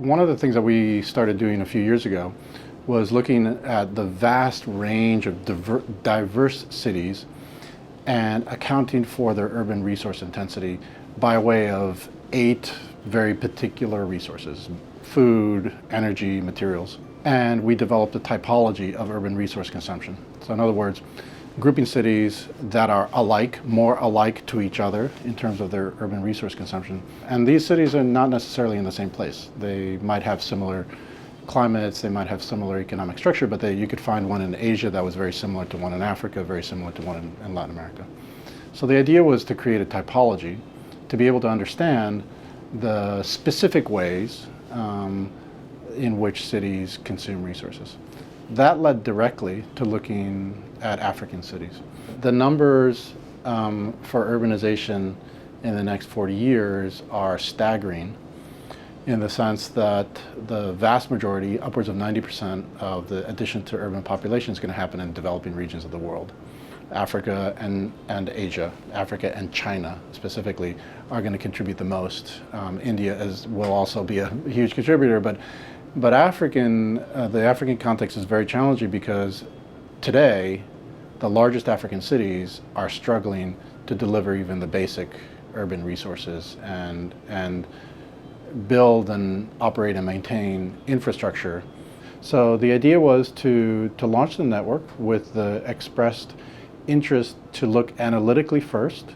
One of the things that we started doing a few years ago was looking at the vast range of diverse cities and accounting for their urban resource intensity by way of 8 very particular resources: food, energy, materials. And we developed a typology of urban resource consumption. So in other words, grouping cities that are alike, more alike to each other in terms of their urban resource consumption. And these cities are not necessarily in the same place. They might have similar climates, they might have similar economic structure, but you could find one in Asia that was very similar to one in Africa, very similar to one in Latin America. So the idea was to create a typology to be able to understand the specific ways in which cities consume resources. That led directly to looking at African cities. The numbers for urbanization in the next 40 years are staggering, in the sense that the vast majority, upwards of 90% of the addition to urban population is going to happen in developing regions of the world. Africa and Asia, Africa and China specifically, are going to contribute the most. India will also be a huge contributor, but the African context is very challenging because today the largest African cities are struggling to deliver even the basic urban resources and build and operate and maintain infrastructure. So the idea was to launch the network with the expressed interest to look analytically first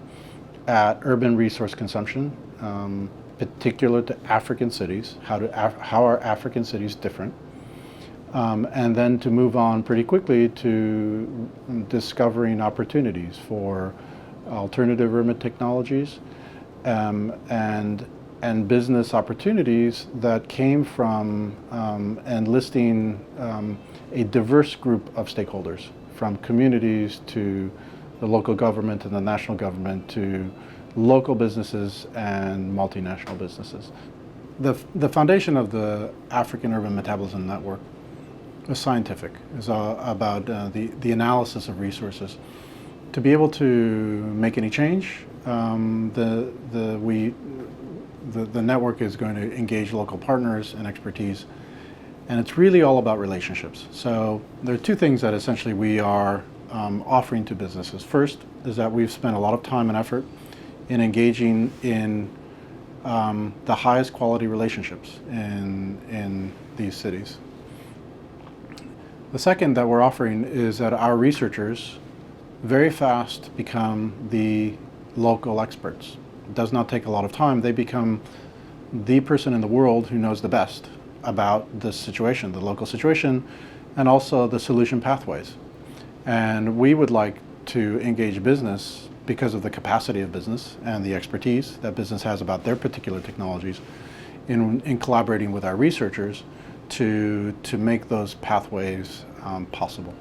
at urban resource consumption, particular to African cities. How are African cities different? And then to move on pretty quickly to discovering opportunities for alternative urban technologies and business opportunities that came from enlisting a diverse group of stakeholders, from communities to the local government and the national government to local businesses and multinational businesses. The foundation of the African Urban Metabolism Network is scientific. It's about the analysis of resources. To be able to make any change, the network is going to engage local partners and expertise, and it's really all about relationships. So there are 2 things that essentially we are offering to businesses. First is that we've spent a lot of time and effort in engaging in the highest quality relationships in these cities. The second that we're offering is that our researchers very fast become the local experts. It does not take a lot of time. They become the person in the world who knows the best about the situation, the local situation, and also the solution pathways. And we would like to engage business because of the capacity of business and the expertise that business has about their particular technologies in collaborating with our researchers to make those pathways possible.